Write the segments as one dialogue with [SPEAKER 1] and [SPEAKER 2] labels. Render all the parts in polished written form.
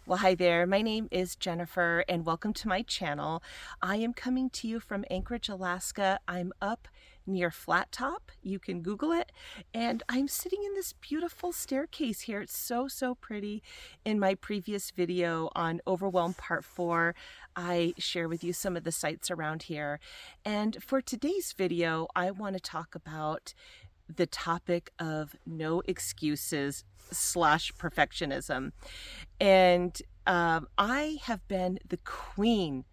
[SPEAKER 1] Well, hi there. My name is Jennifer, and welcome to my channel. I am coming to you from Anchorage, Alaska. I'm up near Flat Top. You can Google it. And I'm sitting in this beautiful staircase here. It's so pretty. In my previous video on Overwhelm Part 4, I share with you some of the sights around here. And for today's video, I want to talk about the topic of no excuses slash perfectionism. And I have been the queen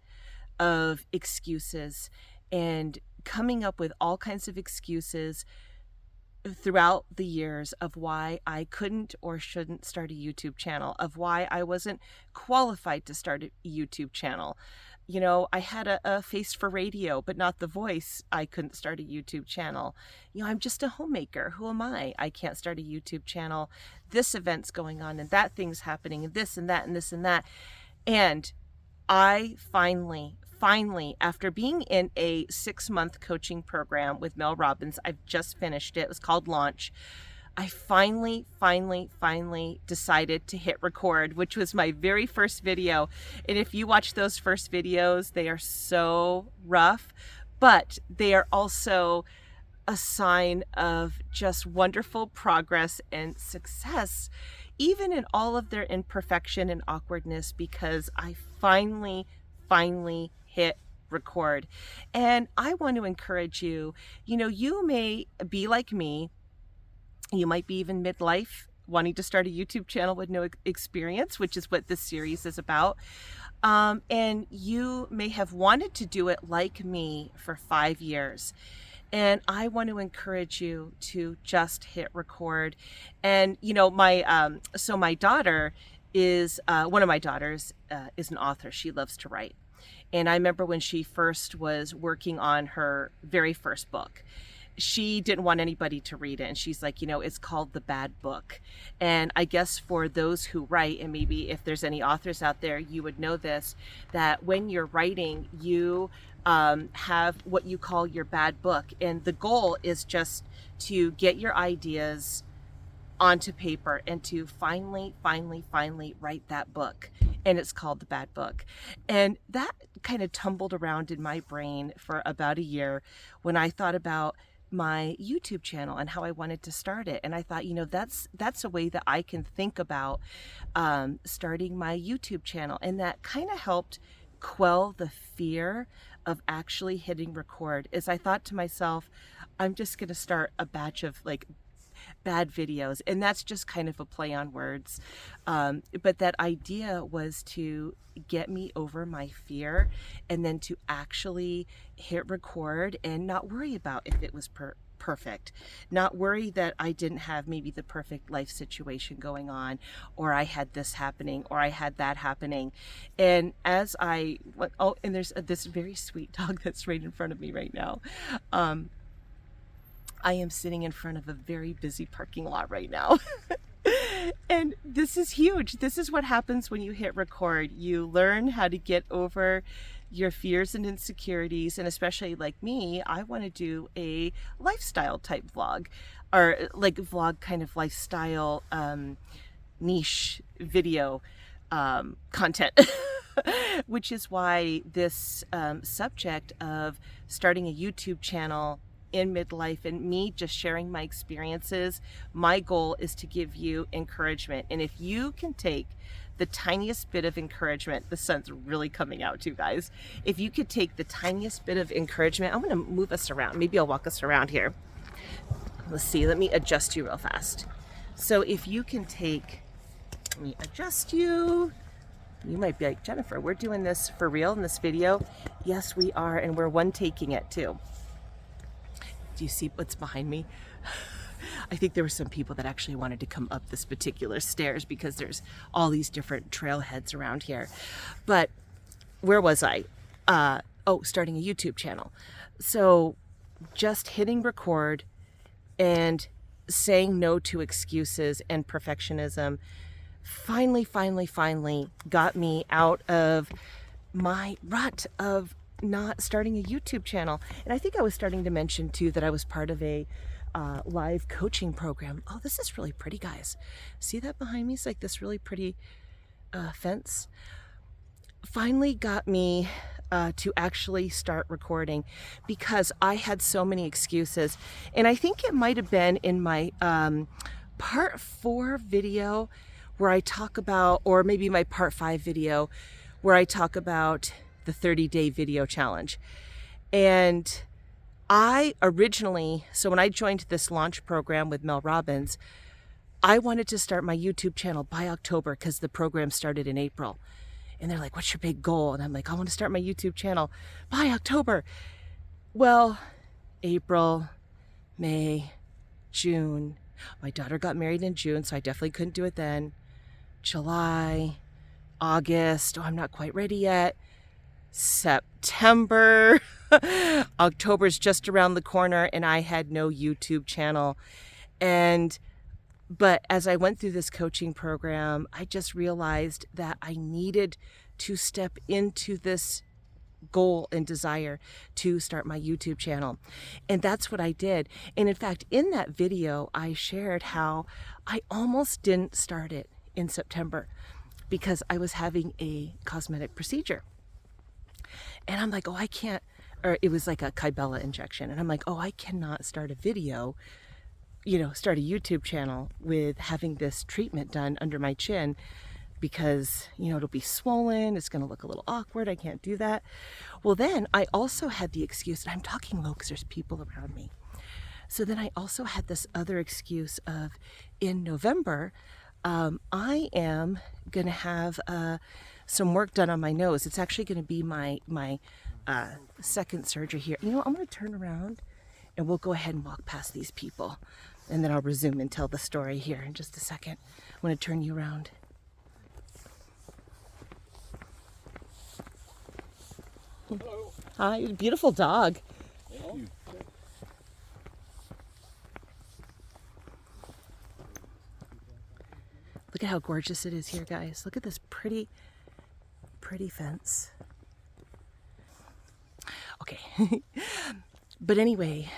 [SPEAKER 1] of excuses and coming up with all kinds of excuses throughout the years of why I couldn't or shouldn't start a YouTube channel, of why I wasn't qualified to start a YouTube channel. You know, I had a face for radio, but not the voice. I couldn't start a YouTube channel. You know, I'm just a homemaker. Who am I? I can't start a YouTube channel. This event's going on and that thing's happening and this and that and this and that. And I finally, after being in a 6-month coaching program with Mel Robbins, I've just finished it. It was called Launch. I finally decided to hit record, which was my very first video. And if you watch those first videos, they are so rough, but they are also a sign of just wonderful progress and success, even in all of their imperfection and awkwardness, because I finally hit record. And I want to encourage you, you know, you may be like me. You might be even midlife, wanting to start a YouTube channel with no experience, which is what this series is about. And you may have wanted to do it like me for 5 years. And I want to encourage you to just hit record. And, you know, my daughter is, one of my daughters is an author. She loves to write. And I remember when she first was working on her very first book, she didn't want anybody to read it. And she's like, you know, it's called The Bad Book. And I guess for those who write, and maybe if there's any authors out there, you would know this, that when you're writing, you have what you call your bad book. And the goal is just to get your ideas onto paper and to finally write that book. And it's called The Bad Book. And that kind of tumbled around in my brain for about a year when I thought about my YouTube channel and how I wanted to start it. And I thought, you know, that's a way that I can think about starting my YouTube channel. And that kind of helped quell the fear of actually hitting record. As I thought to myself, I'm just going to start a batch of like bad videos. And that's just kind of a play on words. But that idea was to get me over my fear and then to actually hit record and not worry about if it was perfect, not worry that I didn't have maybe the perfect life situation going on, or I had this happening, or I had that happening. And as I went, oh, and there's this very sweet dog that's right in front of me right now. I am sitting in front of a very busy parking lot right now. And this is huge. This is what happens when you hit record. You learn how to get over your fears and insecurities. And especially like me, I want to do a lifestyle type vlog, or like vlog kind of lifestyle niche video content. Which is why this subject of starting a YouTube channel in midlife and me just sharing my experiences, my goal is to give you encouragement. And if you can take the tiniest bit of encouragement, the sun's really coming out too, guys. If you could take the tiniest bit of encouragement, I'm going to move us around. Maybe I'll walk us around here. Let's see. Let me adjust you real fast. So if you can take, let me adjust you. You might be like, Jennifer, we're doing this for real in this video. Yes, we are. And we're one taking it too. Do you see what's behind me? I think there were some people that actually wanted to come up this particular stairs because there's all these different trailheads around here. But where was I? Starting a YouTube channel. So just hitting record and saying no to excuses and perfectionism finally got me out of my rut of not starting a YouTube channel. And I think I was starting to mention too that I was part of a live coaching program. Oh, this is really pretty, guys. See that behind me? It's like this really pretty fence finally got me to actually start recording, because I had so many excuses. And I think it might have been in my part 4 video where I talk about, or maybe my part 5 video where I talk about the 30-day video challenge. And I originally, so when I joined this launch program with Mel Robbins, I wanted to start my YouTube channel by October because the program started in April. And they're like, what's your big goal? And I'm like, I want to start my YouTube channel by October. Well, April, May, June. My daughter got married in June, so I definitely couldn't do it then. July, August. Oh, I'm not quite ready yet. September. October's just around the corner, and I had no YouTube channel. But as I went through this coaching program, I just realized that I needed to step into this goal and desire to start my YouTube channel. And that's what I did. And in fact, in that video, I shared how I almost didn't start it in September because I was having a cosmetic procedure. And I'm like, oh, I can't, or it was like a Kybella injection. And I'm like, oh, I cannot start a video, start a YouTube channel with having this treatment done under my chin, because, it'll be swollen. It's going to look a little awkward. I can't do that. Well, then I also had the excuse, and I'm talking low because there's people around me. So then I also had this other excuse of, in November, I am going to have some work done on my nose. It's actually going to be my second surgery here. I'm going to turn around and we'll go ahead and walk past these people. And then I'll resume and tell the story here in just a second. I'm going to turn you around.
[SPEAKER 2] Hello.
[SPEAKER 1] Hi, beautiful dog.
[SPEAKER 2] Thank you.
[SPEAKER 1] Look at how gorgeous it is here, guys. Look at this pretty fence. Okay. But anyway,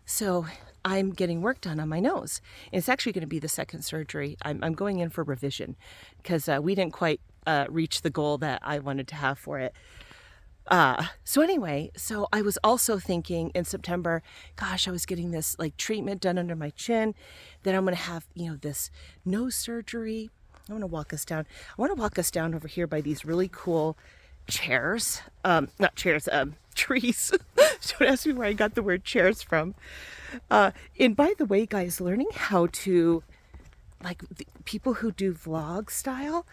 [SPEAKER 1] so I'm getting work done on my nose. And it's actually going to be the second surgery. I'm going in for revision because we didn't quite reach the goal that I wanted to have for it. So anyway, so I was also thinking in September, gosh, I was getting this like treatment done under my chin. Then I'm going to have, this nose surgery. I want to walk us down. I want to walk us down over here by these really cool chairs. Not chairs, trees. Don't ask me where I got the word chairs from. And by the way, guys, learning how to, like the people who do vlog style,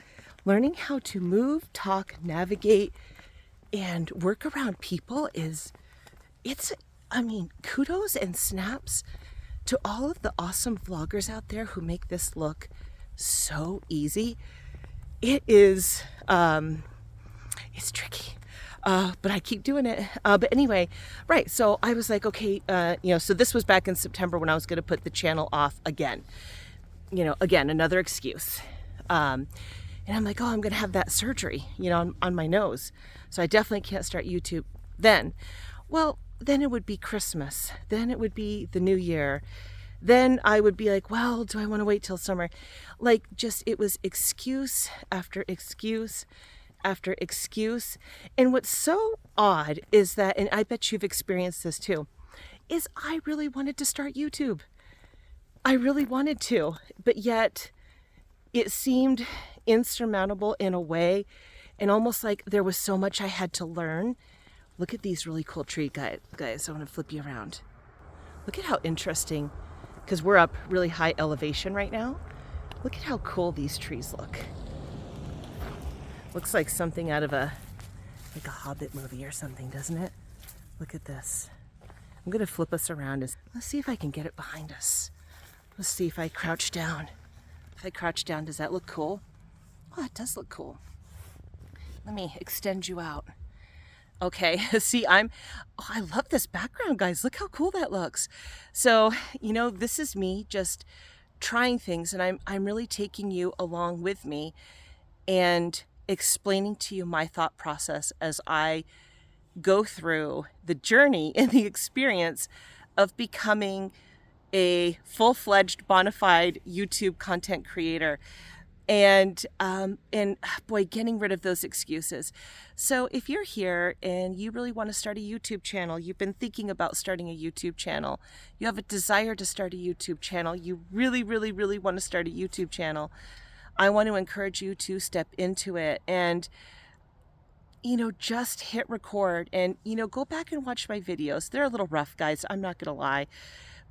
[SPEAKER 1] learning how to move, talk, navigate, and work around people kudos and snaps to all of the awesome vloggers out there who make this look so easy. It is, it's tricky. But I keep doing it. But anyway, right. So I was like, okay, so this was back in September when I was going to put the channel off again, again, another excuse. And I'm like, oh, I'm going to have that surgery, on my nose. So I definitely can't start YouTube then. Well, then it would be Christmas. Then it would be the new year. Then I would be like, well, do I want to wait till summer? Like, it was excuse after excuse after excuse. And what's so odd is that, and I bet you've experienced this too, is I really wanted to start YouTube. I really wanted to, but yet it seemed insurmountable in a way, and almost like there was so much I had to learn. Look at these really cool tree guys. I want to flip you around. Look at how interesting, because we're up really high elevation right now. Look at how cool these trees look. Looks like something out of a Hobbit movie or something, doesn't it? Look at this. I'm going to flip us around. Let's see if I can get it behind us. Let's see if I crouch down. If I crouch down, does that look cool? Oh, it does look cool. Let me extend you out. Okay, see, I love this background, guys. Look how cool that looks. So, this is me just trying things, and I'm really taking you along with me and explaining to you my thought process as I go through the journey and the experience of becoming a full-fledged bona fide YouTube content creator. And boy, getting rid of those excuses. So if you're here and you really want to start a YouTube channel, you've been thinking about starting a YouTube channel, you have a desire to start a YouTube channel, you really, really, really want to start a YouTube channel, I want to encourage you to step into it and just hit record and, go back and watch my videos. They're a little rough, guys. I'm not going to lie.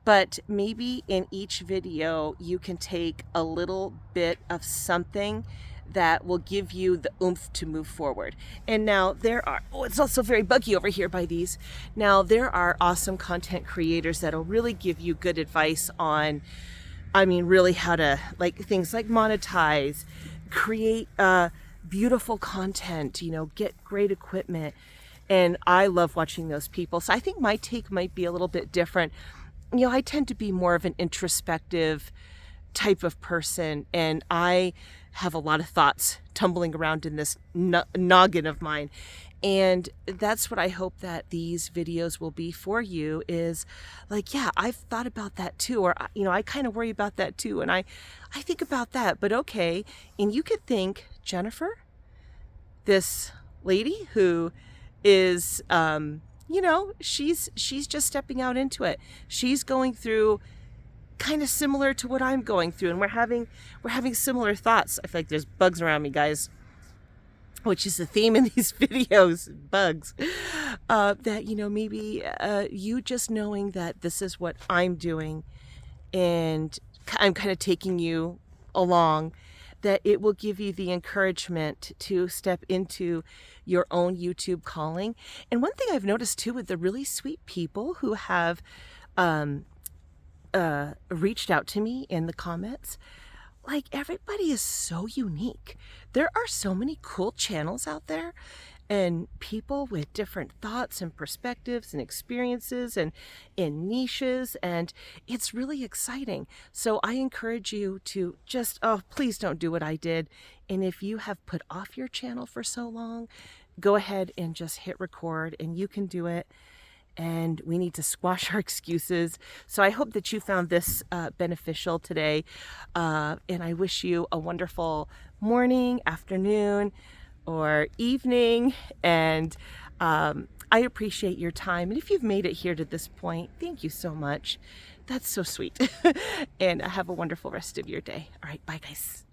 [SPEAKER 1] But maybe in each video, you can take a little bit of something that will give you the oomph to move forward. And now it's also very buggy over here by these. Now there are awesome content creators that'll really give you good advice on, really how to, things like monetize, create beautiful content, get great equipment. And I love watching those people. So I think my take might be a little bit different. I tend to be more of an introspective type of person, and I have a lot of thoughts tumbling around in this noggin of mine. And that's what I hope that these videos will be for you is yeah, I've thought about that too. Or, I kind of worry about that too. And I think about that, but okay. And you could think, Jennifer, this lady who is, she's just stepping out into it. She's going through kind of similar to what I'm going through, and we're having similar thoughts. I feel like there's bugs around me, guys, which is the theme in these videos, bugs. That maybe you just knowing that this is what I'm doing, and I'm kind of taking you along, that it will give you the encouragement to step into your own YouTube calling. And one thing I've noticed too with the really sweet people who have reached out to me in the comments, everybody is so unique. There are so many cool channels out there and people with different thoughts and perspectives and experiences and in niches, and it's really exciting. So I encourage you to just, please don't do what I did. And if you have put off your channel for so long, go ahead and just hit record, and you can do it. And we need to squash our excuses. So I hope that you found this beneficial today. And I wish you a wonderful morning, afternoon, or evening. And I appreciate your time. And if you've made it here to this point, thank you so much. That's so sweet. And have a wonderful rest of your day. All right, bye guys.